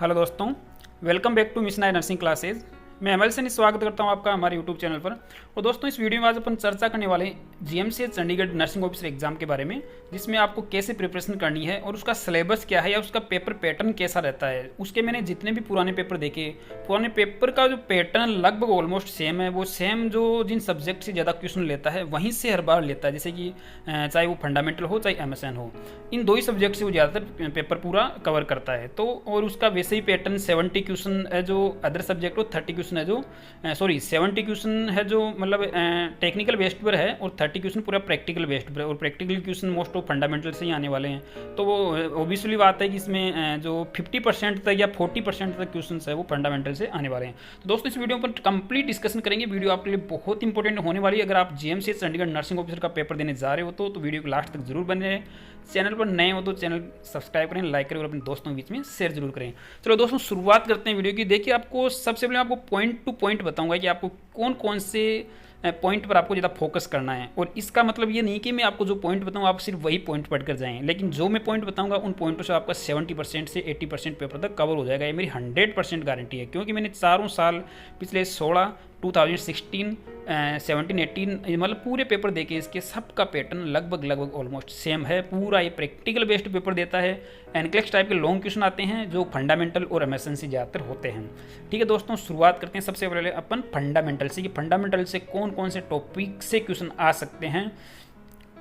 Hello दोस्तों, welcome back to mission I nursing classes. मैं ML से स्वागत करता हूं आपका हमारे यूट्यूब चैनल पर। और दोस्तों, इस वीडियो में आज अपन चर्चा करने वाले हैं GMCH Chandigarh nursing officer exam के बारे में, जिसमें आपको कैसे प्रिपरेशन करनी है और उसका सिलेबस क्या है या उसका पेपर पैटर्न कैसा रहता है। उसके मैंने जितने भी पुराने पेपर देखे, पुराने पेपर का जो पैटर्न लगभग ऑलमोस्ट सेम है। वो सेम जो जिन सब्जेक्ट से ज़्यादा क्वेश्चन लेता है वहीं से हर बार लेता है, जैसे कि चाहे वो फंडामेंटल हो चाहे एमएसएन हो, इन दो ही सब्जेक्ट से वो ज़्यादातर पेपर पूरा कवर करता है। तो और उसका वैसे ही पैटर्न 70 क्वेश्चन है जो अदर सब्जेक्ट हो, 30 क्वेश्चन है जो 70 क्वेश्चन है जो मतलब टेक्निकल बेस्ड पर है और 30 क्वेश्चन पूरा प्रैक्टिकल बेस्ड पर है। और practical question most of fundamental से ही आने वाले हैं। तो वो ऑब्वियसली बात है कि इसमें जो 50% तक या 40% तक क्वेश्चन है वो फंडामेंटल से आने वाले हैं। तो दोस्तों, इस वीडियो पर कंप्लीट डिस्कशन करेंगे। वीडियो आपके लिए बहुत इंपॉर्टेंट होने वाली है। अगर आप जीएमसीएच चंडीगढ़ नर्सिंग ऑफिसर का पेपर देने जा रहे हो तो वीडियो को लास्ट तक जरूर बने रहें। चैनल पर नए हो तो चैनल सब्सक्राइब करें, लाइक करें और अपने दोस्तों के बीच में शेयर जरूर करें। चलो दोस्तों, शुरुआत करते हैं वीडियो की। देखिए, आपको सबसे पहले आपको पॉइंट टू पॉइंट बताऊंगा कि आपको कौन कौन से पॉइंट पर आपको ज़्यादा फोकस करना है। और इसका मतलब ये नहीं कि मैं आपको जो पॉइंट बताऊँ आप सिर्फ वही पॉइंट पढ़कर जाएं, लेकिन जो मैं पॉइंट बताऊंगा उन पॉइंटों से आपका 70% से 80% पेपर तक कवर हो जाएगा। ये मेरी 100% गारंटी है, क्योंकि मैंने चारों साल पिछले 2016, 17, 18 मतलब पूरे पेपर देखे, इसके सबका पैटर्न लगभग ऑलमोस्ट सेम है। पूरा ये प्रैक्टिकल बेस्ड पेपर देता है। एनक्लेक्स टाइप के लॉन्ग क्वेश्चन आते हैं जो फंडामेंटल और एमएसएन से ज़्यादातर होते हैं। ठीक है दोस्तों, शुरुआत करते हैं सबसे पहले अपन फंडामेंटल से कि फंडामेंटल से कौन कौन से टॉपिक से क्वेश्चन आ सकते हैं।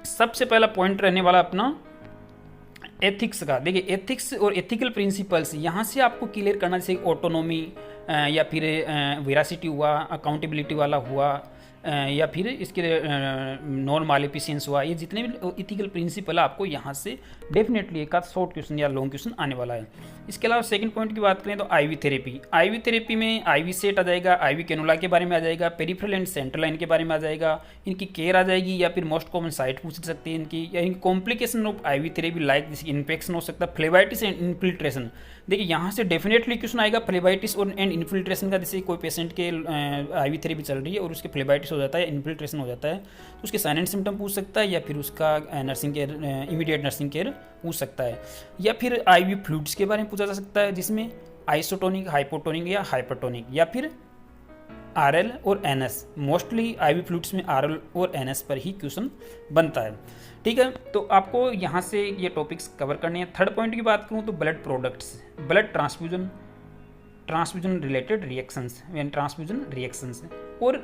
सबसे पहला पॉइंट रहने वाला अपना एथिक्स का। देखिए, एथिक्स और एथिकल प्रिंसिपल्स यहाँ से आपको क्लियर करना, जैसे ऑटोनॉमी या फिर वेरासिटी हुआ, अकाउंटेबिलिटी वाला हुआ, या फिर इसके नॉन मालिफिसेंस हुआ। ये जितने भी इथिकल प्रिंसिपल है आपको यहाँ से डेफिनेटली एक आध शॉर्ट क्वेश्चन या लॉन्ग क्वेश्चन आने वाला है। इसके अलावा सेकंड पॉइंट की बात करें तो आईवी थेरेपी। आईवी थेरेपी में आईवी सेट आ जाएगा, आईवी कैनुला के बारे में आ जाएगा, पेरिफेरल एंड सेंट्रल लाइन के बारे में आ जाएगा, इनकी केयर आ जाएगी, या फिर मोस्ट कॉमन साइट पूछ सकते हैं इनकी, या इनकी complication of ivy therapy like जैसे इन्फेक्शन हो सकता है, फ्लेबाइटिस एंड इन्फिल्ट्रेशन। देखिए, यहाँ से डेफिनेटली क्वेश्चन आएगा फ्लेबाइटिस और एंड इन्फिल्ट्रेशन का। जैसे कोई पेशेंट के आईवी थेरेपी चल रही है और उसके फ्लेबाइटिस हो जाता है, इन्फिल्ट्रेशन हो जाता है, तो उसके साइन एंड सिम्टम पूछ सकता है, या फिर उसका nursing care, immediate nursing care पूछ सकता है, या फिर आईवी फ्लूइड्स के बारे में पूछा जा सकता है, जिसमें आइसोटोनिक, हाइपोटोनिक या हाइपरटोनिक, या फिर आरएल और एनएस। मोस्टली आईवी फ्लूइड्स में आरएल और एनएस पर ही क्वेश्चन बनता है। ठीक है, तो आपको यहाँ से ये टॉपिक्स कवर करने हैं। थर्ड पॉइंट की बात करूँ तो blood products, blood transfusion, transfusion related reactions यानी ट्रांसफ्यूजन रिएक्शंस और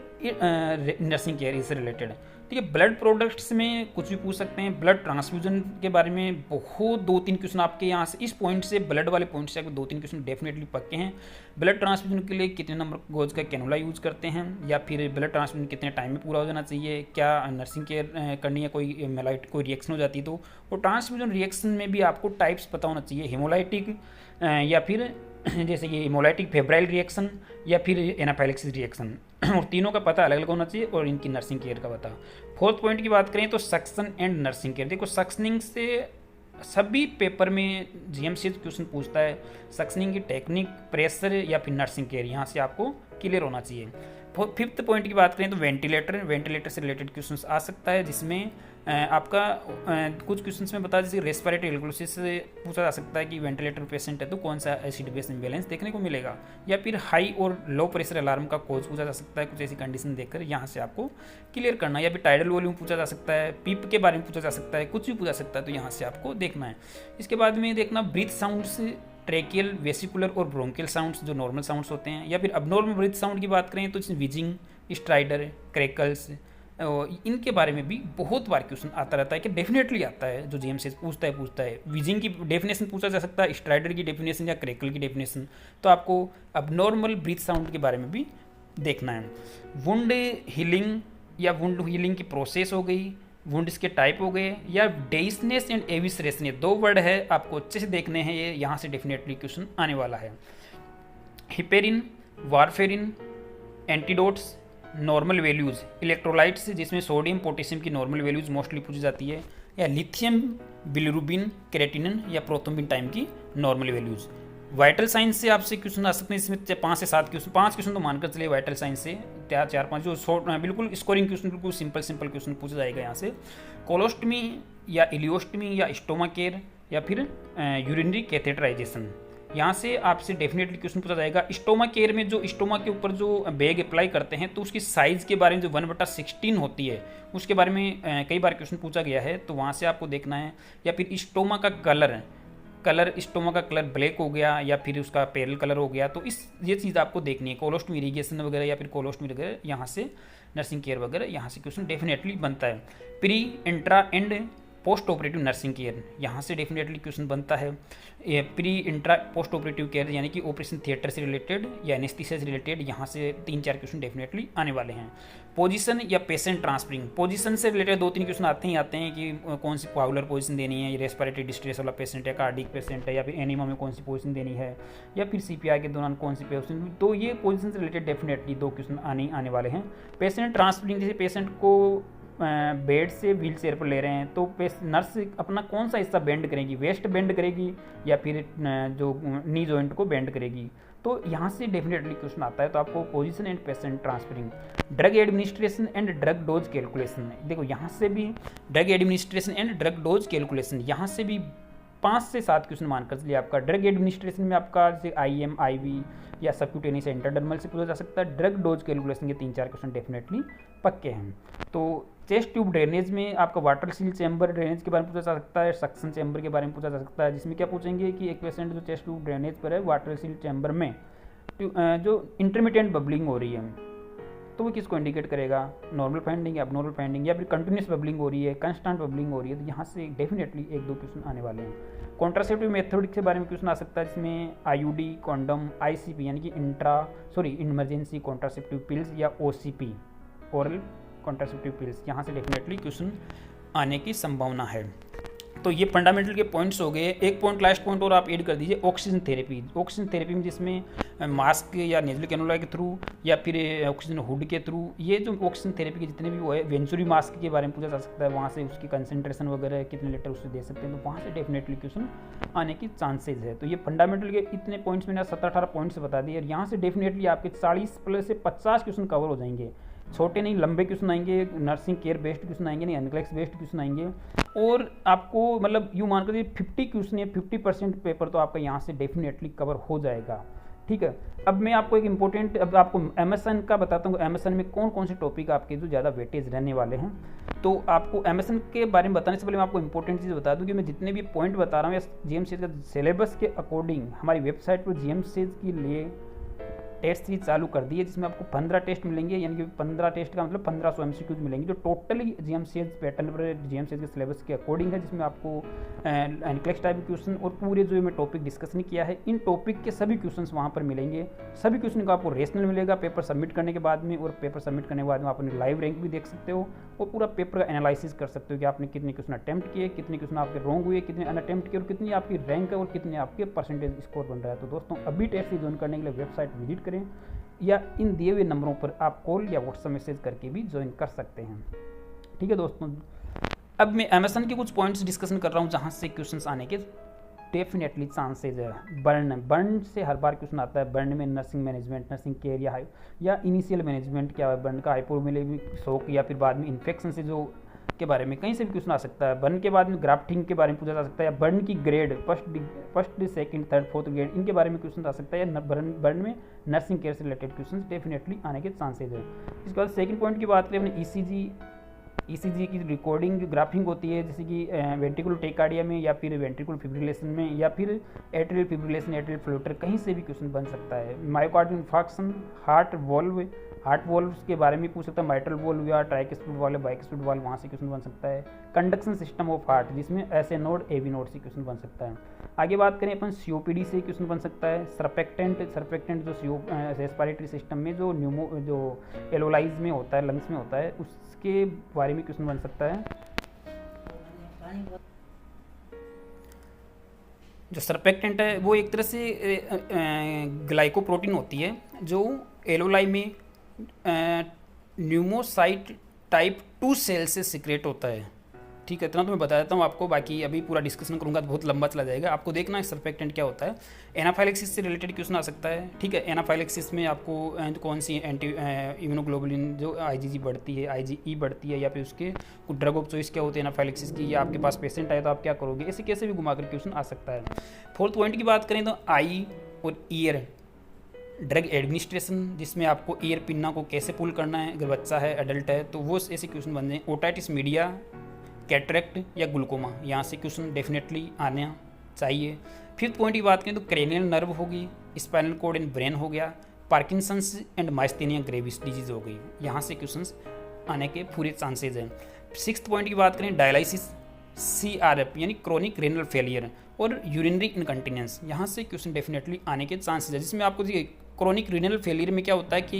नर्सिंग केयर इससे रिलेटेड। ठीक है, ब्लड प्रोडक्ट्स में कुछ भी पूछ सकते हैं। ब्लड ट्रांसफ्यूजन के बारे में बहुत 2-3 क्वेश्चन आपके यहाँ से इस पॉइंट से, ब्लड वाले पॉइंट से आपको 2-3 क्वेश्चन डेफिनेटली पक्के हैं। ब्लड ट्रांसफ्यूजन के लिए कितने नंबर गोज का कैनुला यूज़ करते हैं, या फिर ब्लड ट्रांसफ्यूजन कितने टाइम में पूरा हो जाना चाहिए, क्या नर्सिंग केयर करनी है, कोई मेलाइट कोई रिएक्शन हो जाती तो। और ट्रांसफ्यूजन रिएक्शन में भी आपको टाइप्स पता होना चाहिए, हेमोलाइटिक या फिर जैसे कि हेमोलाइटिक फेब्राइल रिएक्शन या फिर एनाफाइलेक्सिस रिएक्शन, और तीनों का पता अलग अलग होना चाहिए और इनकी नर्सिंग केयर का पता। फोर्थ पॉइंट की बात करें तो सक्शन एंड नर्सिंग केयर। देखो, सक्शनिंग से सभी पेपर में जीएमसीएच क्वेश्चन पूछता है। सक्शनिंग की टेक्निक, प्रेशर या फिर नर्सिंग केयर, यहाँ से आपको क्लियर होना चाहिए। फिफ्थ पॉइंट की बात करें तो वेंटिलेटर से रिलेटेड क्वेश्चंस आ सकता है, जिसमें आपका कुछ क्वेश्चंस में बता, जैसे रेस्पिरेटरी एल्गोसिस से पूछा जा सकता है कि वेंटिलेटर पेशेंट है तो कौन सा एसिड बेस इम्बैलेंस देखने को मिलेगा, या फिर हाई और लो प्रेशर अलार्म का कोज पूछा जा सकता है। कुछ ऐसी कंडीशन देखकर यहाँ से आपको क्लियर करना, या फिर टाइडल वॉल्यूम पूछा जा सकता है, पीप के बारे में पूछा जा सकता है, कुछ भी पूछा सकता है, तो यहाँ से आपको देखना है। इसके बाद में देखना ब्रीथ साउंड्स, ट्रेकियल, वेसिकुलर और ब्रोंकियल साउंड्स जो नॉर्मल साउंड्स होते हैं, या फिर अबनॉर्मल ब्रीथ साउंड की बात करें तो विजिंग, स्ट्राइडर, क्रैकल्स, इनके बारे में भी बहुत बार क्वेश्चन आता रहता है कि डेफिनेटली आता है जो जीएमसीएच पूछता है। विजिंग की डेफिनेशन पूछा जा सकता है, स्ट्राइडर की डेफिनेशन या क्रैकल की डेफिनेशन, तो आपको अबनॉर्मल ब्रीथ साउंड के बारे में भी देखना है। वुंड हीलिंग या वुंड हीलिंग की प्रोसेस हो गई, वुंड्स के टाइप हो गए, या डेइसनेस एंड एविसरेशन, ये 2 वर्ड है, आपको अच्छे से देखने हैं। ये यहाँ से डेफिनेटली क्वेश्चन आने वाला है। Heparin, warfarin, antidotes, normal values, electrolytes जिसमें सोडियम पोटेशियम की नॉर्मल वैल्यूज़ मोस्टली पूछी जाती है, या लिथियम, बिलिरुबिन, क्रेटिनिन या प्रोथोम्बिन टाइम की नॉर्मल वैल्यूज़। वाइटल साइंस से आपसे क्वेश्चन आ सकते हैं, इसमें 5 से 7 क्वेश्चन, 5 क्वेश्चन तो मानकर चलिए वाइटल साइंस से, 4-5 जो शॉर्ट बिल्कुल स्कोरिंग क्वेश्चन, बिल्कुल सिंपल क्वेश्चन पूछा जाएगा यहाँ से। कोलोस्टमी या इलियोस्टमी या स्टोमा केयर, या फिर यूरिनरी कैथेटराइजेशन, यहाँ से आपसे डेफिनेटली क्वेश्चन पूछा जाएगा। स्टोमा केयर में जो स्टोमा के ऊपर जो बैग अप्लाई करते हैं तो उसकी साइज़ के बारे में जो 1/16 होती है उसके बारे में कई बार क्वेश्चन पूछा गया है, तो वहाँ से आपको देखना है। या फिर स्टोमा का कलर स्टोमा का कलर ब्लैक हो गया या फिर उसका पेरल कलर हो गया, तो ये चीज़ आपको देखनी है। कोलोस्टमी इरीगेशन वगैरह या फिर कोलोस्टमी वगैरह यहाँ से नर्सिंग केयर वगैरह यहाँ से क्वेश्चन डेफिनेटली बनता है। Pre intra and post operative nursing care यहाँ से डेफिनेटली क्वेश्चन बनता है। Pre intra post operative care यानी कि ऑपरेशन थिएटर से रिलेटेड या एनेस्थीसिया से रिलेटेड, यहाँ से 3-4 क्वेश्चन डेफिनेटली आने वाले हैं। पोजीशन या पेशेंट ट्रांसफरिंग, पोजीशन से रिलेटेड 2-3 क्वेश्चन आते हैं कि कौन सी पाउलर पोजीशन देनी है, रेस्पिरेटरी डिस्ट्रेस वाला पेशेंट है, कार्डिक पेशेंट है, या फिर एनीमा में कौन सी पोजीशन देनी है, या फिर CPR के दौरान कौन सी पोजीशन। तो ये पोजीशन से रिलेटेड डेफिनेटली 2 क्वेश्चन आने वाले हैं। पेशेंट ट्रांसफरिंग, जैसे पेशेंट को बेड से व्हील चेयर पर ले रहे हैं तो नर्स अपना कौन सा हिस्सा बेंड करेगी, वेस्ट बेंड करेगी या फिर जो नी जॉइंट को बेंड करेगी, तो यहाँ से डेफिनेटली क्वेश्चन आता है। तो आपको position and patient transferring, drug administration and drug dose calculation, देखो यहाँ से भी drug administration and drug dose calculation, यहाँ से भी 5 से 7 क्वेश्चन मानकर चलिए। आपका ड्रग एडमिनिस्ट्रेशन में आपका जैसे IM IV या सबक्यूटेनियस इंटरडर्मल से पूछा जा सकता है। ड्रग डोज कैलकुलेशन के 3-4 क्वेश्चन डेफिनेटली पक्के हैं। तो चेस्ट ट्यूब ड्रेनेज में आपका वाटर सील चैम्बर ड्रेनेज के बारे में पूछा जा सकता है, सक्शन चैम्बर के बारे में पूछा जा सकता है, जिसमें क्या पूछेंगे कि एक पेशेंट जो चेस्ट ट्यूब ड्रेनेज पर है वाटर सील चैम्बर में जो इंटरमीडिएट बबलिंग हो रही है तो वो किसको इंडिकेट करेगा, नॉर्मल फाइंडिंग या abnormal फाइंडिंग, या फिर कंटिन्यूस बबलिंग हो रही है, कंस्टेंट बबलिंग हो रही है। तो यहाँ से डेफिनेटली 1-2 क्वेश्चन आने वाले हैं। कॉन्ट्रासेप्टिव मेथड के बारे में क्वेश्चन आ सकता है, जिसमें IUD, कॉन्डम, ICP यानी कि इमरजेंसी कॉन्ट्रासेप्टिव पिल्स या OCP ओरल कॉन्ट्रासेप्टिव पिल्स, यहाँ से डेफिनेटली क्वेश्चन आने की संभावना है। तो ये फंडामेंटल के पॉइंट्स हो गए। एक पॉइंट लास्ट पॉइंट और आप ऐड कर दीजिए, ऑक्सीजन थेरेपी। ऑक्सीजन थेरेपी में जिसमें मास्क या नेजल कैनुला के थ्रू या फिर ऑक्सीजन हुड के थ्रू, ये जो ऑक्सीजन थेरेपी के जितने भी वो है, वेंचुरी मास्क के बारे में पूछा जा सकता है, वहाँ से उसकी कंसंट्रेशन वगैरह कितने लीटर उससे दे सकते हैं, तो वहाँ से डेफिनेटली क्वेश्चन आने की चांसेज है। तो ये फंडामेंटल के इतने पॉइंट्स मैंने 17-18 पॉइंट्स बता दिए, और यहाँ से डेफिनेटली आपके 40 से 50 क्वेश्चन कवर हो जाएंगे। छोटे नहीं लंबे क्वेश्चन आएंगे, नर्सिंग केयर बेस्ड क्वेश्चन आएंगे, नहीं एनक्लेक्स बेस्ड क्वेश्चन आएंगे, और आपको मतलब यूँ मान कर 50 क्वेश्चन या 50% पेपर तो आपका यहाँ से डेफिनेटली कवर हो जाएगा। ठीक है, अब मैं आपको एक इम्पोर्टेंट, अब आपको MSN का बताता हूँ। MSN में कौन कौन से टॉपिक आपके जो ज़्यादा वेटेज रहने वाले हैं। तो आपको MSN के बारे में बताने से पहले मैं आपको इंपॉर्टेंट चीज़ बता दूँ कि मैं जितने भी पॉइंट बता रहा हूँ या GMCH का सिलेबस के अकॉर्डिंग हमारी वेबसाइट पर GMCH के लिए टेस्ट सीरीज चालू कर दी है, जिसमें आपको 15 टेस्ट मिलेंगे, यानी कि 15 टेस्ट का मतलब 1500 MCQs मिलेंगे, जो टोटली GMCH पैटर्न पर GMCH के सिलेबस के अकॉर्डिंग है, जिसमें आपको एनक्लेक्स टाइप क्वेश्चन और पूरे जो मैं टॉपिक डिस्कस नहीं किया है, इन टॉपिक के सभी क्वेश्चंस वहाँ पर मिलेंगे। सभी क्वेश्चन का आपको रेशनल मिलेगा पेपर सबमिट करने के बाद में, और पेपर सबमिट करने के बाद में आप अपनी लाइव रैंक भी देख सकते हो और पूरा पेपर का एनालिसिस कर सकते हो कि आपने कितने क्वेश्चन अटैम्प्ट किए, कितने क्वेश्चन आपके रॉन्ग हुए, कितने अनअटैम्प्ट किए, और कितनी आपकी रैंक है और कितने आपके परसेंटेज स्कोर बन रहा है। तो दोस्तों अभी टेस्ट ज्वाइन करने के लिए वेबसाइट विजिट करें, या इन दिए हुए नंबरों पर आप कॉल या व्हाट्सएप मैसेज करके भी ज्वाइन कर सकते हैं। ठीक है दोस्तों, अब मैं MSN के कुछ पॉइंट्स डिस्कशन कर रहा हूँ जहाँ से क्वेश्चंस आने के डेफिनेटली चांसेज है। बर्न से हर बार क्वेश्चन आता है। बर्न में नर्सिंग मैनेजमेंट, नर्सिंग केयर या इनिशियल मैनेजमेंट क्या है, बर्न का हाइपोमिलेमिक शॉक या फिर बाद में इन्फेक्शन से जो के बारे में कहीं से भी क्वेश्चन आ सकता है। बर्न के बाद में ग्राफ्टिंग के बारे में पूछा जा सकता है, या बर्न की grade first second third fourth grade, इनके बारे में क्वेश्चन आ सकता है, या बर्न में नर्सिंग केयर से रिलेटेड क्वेश्चन डेफिनेटली आने के चांसेज है। इसके बाद सेकंड पॉइंट की बात करें अपने ECG की रिकॉर्डिंग ग्राफिंग होती है, जैसे कि वेंट्रिकुलर टेकार्डिया में या फिर वेंट्रिकुलर फिब्रिलेशन में या फिर एट्रियल फिब्रिलेशन, एट्रियल फ्लूटर, कहीं से भी क्वेश्चन बन सकता है। मायोकार्डियल इंफार्क्शन, हार्ट वॉल्व के बारे में पूछ सकता है, माइट्रल वॉल्व या ट्राइकस्पिड वॉल्व, बाइकस्पिड वॉल्व, वहाँ से क्वेश्चन बन सकता है। कंडक्शन सिस्टम ऑफ हार्ट, जिसमें SA नोड AV नोड से क्वेश्चन बन सकता है। आगे बात करें अपन COPD से क्वेश्चन बन सकता है। सरपेक्टेंट जो रेस्पिरेटरी सिस्टम में जो एलोलाइज में होता है, लंग्स में होता है, उसके बारे में क्वेश्चन बन सकता है। जो सरपेक्टेंट है वो एक तरह से ग्लाइकोप्रोटीन होती है जो एलोलाई में न्यूमोसाइट टाइप 2 सेल से सिक्रेट होता है। ठीक है, इतना तो मैं बता देता हूँ आपको, बाकी अभी पूरा डिस्कशन करूँगा तो बहुत लंबा चला जाएगा। आपको देखना है सर्फेक्टेंट क्या होता है। एनाफाइलेक्सिस से रिलेटेड क्वेश्चन आ सकता है। ठीक है, एनाफाइलेक्सिस में आपको कौन सी एंटी इम्यूनोग्लोबुलिन जो IgG बढ़ती है, IgE बढ़ती है, या फिर उसके कुछ ड्रग ऑफ चॉइस क्या होते हैं एनाफाइलेक्सिस की, या आपके पास पेशेंट आए तो आप क्या करोगे, ऐसे कैसे भी घुमा कर क्वेश्चन आ सकता है। फोर्थ पॉइंट की बात करें तो आई और ईयर ड्रग एडमिनिस्ट्रेशन, जिसमें आपको ईयर पिन्ना को कैसे पुल करना है, अगर बच्चा है एडल्ट है तो वो ऐसे क्वेश्चन बन जाए। ओटाइटिस मीडिया, कैटरेक्ट या ग्लूकोमा, यहाँ से क्वेश्चन डेफिनेटली आना चाहिए। फिफ्थ पॉइंट की बात करें तो क्रेनियल नर्व होगी, स्पाइनल कॉर्ड एंड ब्रेन हो गया, Parkinson's and myasthenia gravis disease हो गई, यहाँ से क्वेश्चन आने के पूरे चांसेज हैं। सिक्स्थ पॉइंट की बात करें डायलिसिस, CRF यानी क्रोनिक रेनल फेलियर और यूरिनरी इनकंटिनेंस, यहाँ से क्वेश्चन डेफिनेटली आने के चांसेज है। जिसमें आपको देखिए क्रोनिक रेनल फेलियर में क्या होता है कि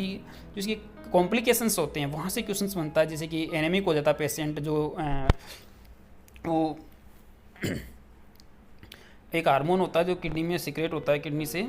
जिसके कॉम्प्लिकेशंस होते हैं वहाँ से क्वेश्चंस बनता है, जैसे कि एनेमिक हो जाता है पेशेंट, जो वो एक हार्मोन होता है जो किडनी में सीक्रेट होता है किडनी से,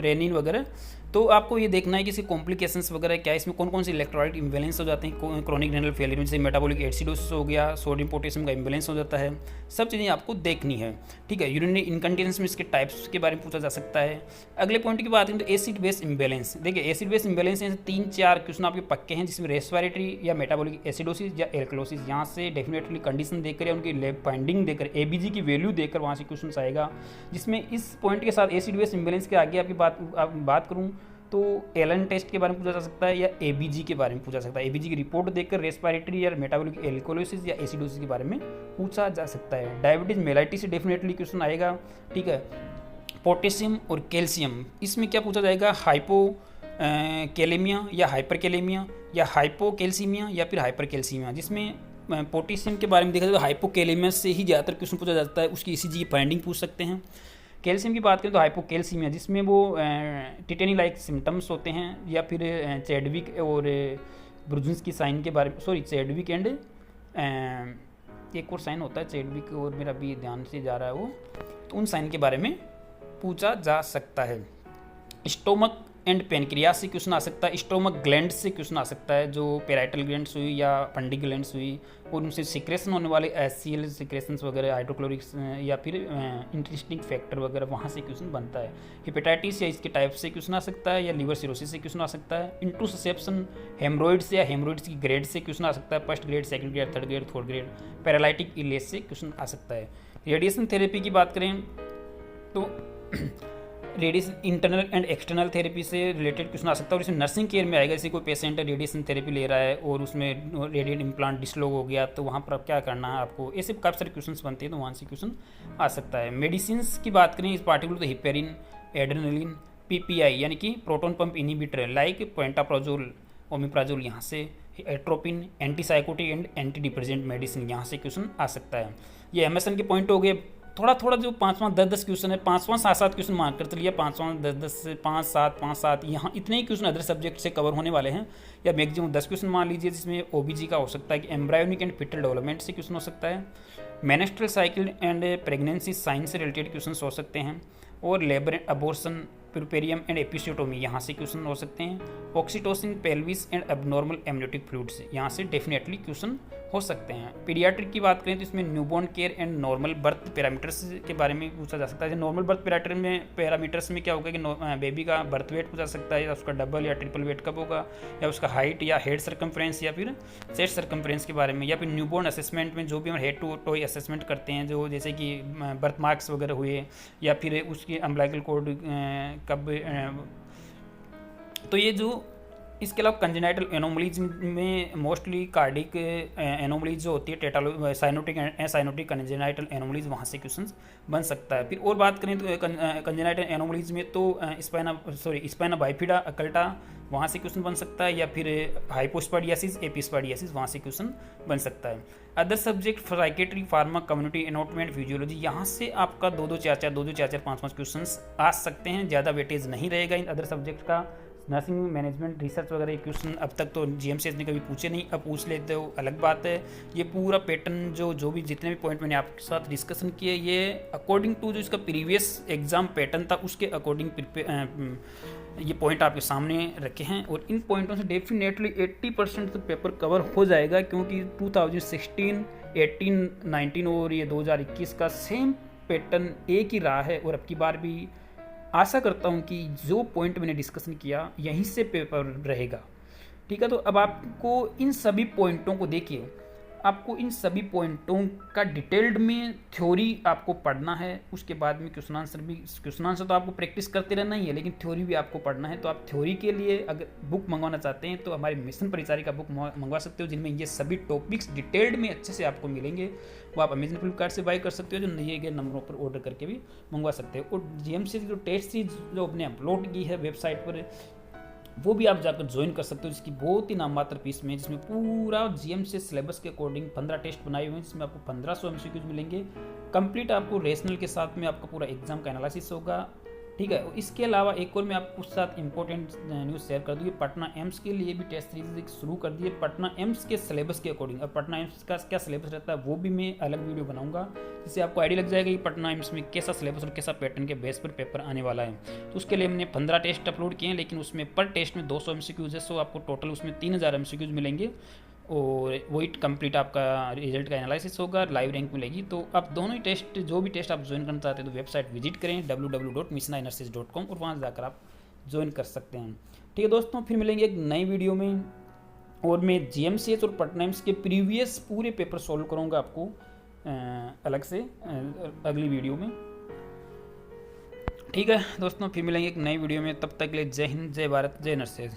रेनिन वगैरह। तो आपको ये देखना है कि इसके कॉम्प्लिकेशंस वगैरह क्या है, इसमें कौन कौन से इलेक्ट्रोलाइट इम्बेलेंस हो जाते हैं क्रोनिक रेनल फेलियर में, जैसे मेटाबॉलिक एसिडोसिस हो गया, सोडियम पोटेशियम का इम्बेलेंस हो जाता है, सब चीज़ें आपको देखनी है। ठीक है, यूरिनरी इनकंटिनेंस में इसके टाइप्स के बारे में पूछा जा सकता है। अगले पॉइंट की बात करें तो एसिड बेस इम्बेलेंस। देखिए एसिड बेस इम्बेलेंस से 3-4 क्वेश्चन आपके पक्के हैं, जिसमें रेस्पिरेटरी या मेटाबॉलिक एसिडोसिस या एल्कलोसिस, यहाँ से डेफिनेटली कंडीशन देकर या उनकी लैब फाइंडिंग देकर ABG की वैल्यू देकर वहाँ से क्वेश्चन आएगा। जिसमें इस पॉइंट के साथ एसिड बेस इम्बेलेंस के आगे आपकी बात करूँ तो एलन टेस्ट के बारे में पूछा जा सकता है या ABG के बारे में पूछा जा सकता है। ABG की रिपोर्ट देखकर रेस्पिरेटरी या मेटाबॉलिक एल्कोलोसिस या एसिडोसिस के बारे में पूछा जा सकता है। डायबिटीज मेलाइटिस से डेफिनेटली क्वेश्चन आएगा। ठीक है, पोटेशियम और कैल्शियम, इसमें क्या पूछा जाएगा, हाइपो कैलेमिया या हाइपर कैलेमिया या हाइपो कैल्सीमिया या फिर हाइपर कैल्सीमिया। जिसमें पोटेशियम के बारे में देखा जाए तो हाइपो कैलेमिया से ही ज़्यादातर क्वेश्चन पूछा जाता है, उसकी ECG की फाइंडिंग पूछ सकते हैं। कैल्शियम की बात करें तो हाइपोकैल्सीमिया, जिसमें वो टिटेनी लाइक सिम्टम्स होते हैं, या फिर चैडविक और ब्रुजिन्स की साइन के बारे में, चैडविक एंड एक और साइन होता है चैडविक और मेरा भी ध्यान से जा रहा है वो, तो उन साइन के बारे में पूछा जा सकता है। स्टोमक एंड पेनक्रियास से क्वेश्चन आ सकता है। स्टोमक ग्लैंड से क्वेश्चन आ सकता है, जो पैराइटल ग्लैंड्स हुई या फंडी ग्लैंड्स हुई, और उनसे सिक्रेशन होने वाले HCl सिक्रेशंस वगैरह, हाइड्रोक्लोरिक्स या फिर इंटरेस्टिंग फैक्टर वगैरह, वहाँ से क्वेश्चन बनता है। हेपेटाइटिस या इसके टाइप से क्वेश्चन आ सकता है, या लिवर सिरोसिस से क्वेश्चन आ सकता है। इंटूससेप्शन हेमरोइड्स या हेमरोइड्स की ग्रेड से क्वेश्चन आ सकता है, first grade, second grade, third grade, fourth grade. Paralytic ileus से क्वेश्चन आ सकता है। रेडिएशन थेरेपी की बात करें तो radiation internal and external therapy से रिलेटेड क्वेश्चन आ सकता है, और इसमें नर्सिंग केयर में आएगा। जैसे कोई पेशेंट रेडिएशन थेरेपी ले रहा है और उसमें रेडिएट इम्प्लांट डिसलॉग हो गया, तो वहाँ पर अब क्या करना है आपको, ऐसे काफ़ी सारे क्वेश्चन बनते हैं, तो वहाँ से क्वेश्चन आ सकता है। मेडिसिन की बात करें इस पार्टिकुलर तो हिपेरिन, एड्रेनलिन, PPI यानी कि proton pump inhibitor like pantoprazole, omeprazole, यहाँ से atropine, antipsychotic and anti depressant medicine, यहाँ से क्वेश्चन आ सकता है। ये MSN के पॉइंट हो गए। थोड़ा थोड़ा जो 5-5, 10-10 क्वेश्चन है, 5-5, 7-7 क्वेश्चन मार्क कर लिया, 5-5, 10-10 से 5-7, 5-7, यहाँ इतने ही क्वेश्चन अदर सब्जेक्ट से कवर होने वाले हैं, या मैक्सिमम 10 क्वेश्चन मान लीजिए, जिसमें OBG का हो सकता है कि एम्ब्रायोनिक एंड फिटल डेवलपमेंट से क्वेश्चन हो सकता है, menstrual cycle and pregnancy science से रिलेटेड क्वेश्चन हो सकते हैं, और labour and abortion, puerperium and episiotomy, यहाँ से क्वेश्चन हो सकते हैं। Oxytocin, pelvis and abnormal amniotic fluids, यहाँ से डेफिनेटली क्वेश्चन हो सकते हैं। पीडियाट्रिक की बात करें तो इसमें newborn care and normal birth parameters के बारे में पूछा जा सकता है। नॉर्मल बर्थ पैरामीटर्स में क्या होगा कि बेबी का बर्थ वेट पूछा सकता है, या उसका डबल या ट्रिपल वेट कब होगा, या उसका हाइट या हेड सर्कमफ्रेंस या फिर चेस्ट सर्कमफ्रेंस के बारे में, या फिर न्यूबॉर्न असेसमेंट में जो भी हम हेड टू टॉय असेसमेंट करते हैं, जो जैसे कि बर्थ मार्क्स वगैरह हुए, या फिर उसकी अम्बिलिकल कॉर्ड कब, तो ये जो इसके अलावा कंजेनाइटल एनोमलीज में मोस्टली कार्डिक एनोमलीज जो होती है, टेटालो साइनोटिक कंजेनाइटल एनोमलीज, वहाँ से क्वेश्चंस बन सकता है। फिर और बात करें तो कंजेनाइटल एनोमलीज में तो स्पाइना बाइफिडा अकल्टा, वहाँ से क्वेश्चन बन सकता है, या फिर हाइपोस्पाडियासिस, एपिस्पाडियासिस, वहाँ से क्वेश्चन बन सकता है। Other subject psychiatry, pharma, community anatomy, physiology, यहाँ से आपका 2-2, 4-4, 5-5 क्वेश्चन आ सकते हैं। ज़्यादा वेटेज नहीं रहेगा इन अदर सब्जेक्ट का। नर्सिंग मैनेजमेंट रिसर्च वगैरह क्वेश्चन अब तक तो GMCS ने कभी पूछे नहीं, अब पूछ लेते हो अलग बात है। ये पूरा पैटर्न जो भी जितने भी पॉइंट मैंने आपके साथ डिस्कशन किए, ये अकॉर्डिंग टू जो इसका प्रीवियस एग्जाम पैटर्न था उसके अकॉर्डिंग ये पॉइंट आपके सामने रखे हैं, और इन पॉइंटों से डेफिनेटली 80% तो पेपर कवर हो जाएगा, क्योंकि 2016 18, 19 और ये 2021 का सेम पैटर्न एक ही रहा है। और अब की बार भी आशा करता हूँ कि जो पॉइंट मैंने डिस्कशन किया यहीं से पेपर रहेगा। ठीक है, तो अब आपको इन सभी पॉइंटों को देखिए, आपको इन सभी पॉइंटों का डिटेल्ड में थ्योरी आपको पढ़ना है। उसके बाद में क्वेश्चन आंसर तो आपको प्रैक्टिस करते रहना ही है, लेकिन थ्योरी भी आपको पढ़ना है। तो आप थ्योरी के लिए अगर बुक मंगवाना चाहते हैं तो हमारे मिशन परिचारी का बुक मंगवा सकते हो, जिनमें ये सभी टॉपिक्स डिटेल्ड में अच्छे से आपको मिलेंगे। वो आप अमेजन फ्लिपकार्ट से बाई कर सकते हो, जो दिए गए नंबरों पर ऑर्डर करके भी मंगवा सकते हो। और जीएमसी की जो टेस्ट सीरीज जो अपने अपलोड की है वेबसाइट पर, वो भी आप जाकर ज्वाइन कर सकते हो, जिसकी बहुत ही नाममात्र फीस में, जिसमें पूरा जीएमसी सिलेबस के अकॉर्डिंग 15 टेस्ट बनाए हुए हैं, जिसमें आपको 1500 एमसीक्यूज मिलेंगे। कंप्लीट आपको रेशनल के साथ में आपका पूरा एग्जाम का एनालिसिस होगा। ठीक है, इसके अलावा एक और मैं आपको साथ इंपॉर्टेंट न्यूज़ शेयर कर दूँ कि पटना एम्स के लिए भी टेस्ट सीरीज शुरू कर दी है, पटना एम्स के सिलेबस के अकॉर्डिंग। अब पटना एम्स का क्या सिलेबस रहता है वो भी मैं अलग वीडियो बनाऊंगा, जिससे आपको आइडिया लग जाएगा कि पटना एम्स में कैसा सिलेबस और कैसा पैटर्न के बेस पर पेपर आने वाला है। तो उसके लिए हमने 15 टेस्ट अपलोड किए हैं, लेकिन उसमें पर टेस्ट में 200 एमसीक्यूज है, सो आपको टोटल उसमें 3000 एमसीक्यूज मिलेंगे। और वही कंप्लीट आपका रिजल्ट का एनालिसिस होगा, लाइव रैंक मिलेगी। तो आप दोनों ही टेस्ट, जो भी टेस्ट आप ज्वाइन करना चाहते हैं तो वेबसाइट विजिट करें www.missionenersis.com और वहाँ जाकर आप ज्वाइन कर सकते हैं। ठीक है दोस्तों, फिर मिलेंगे एक नई वीडियो में, और मैं जीएमसीएच और पटना एम्स के प्रीवियस पूरे पेपर सॉल्व करूँगा आपको अलग से अगली वीडियो में। ठीक है दोस्तों, फिर मिलेंगे एक नई वीडियो में, तब तक के लिए जय हिंद, जय भारत, जय नर्सेज।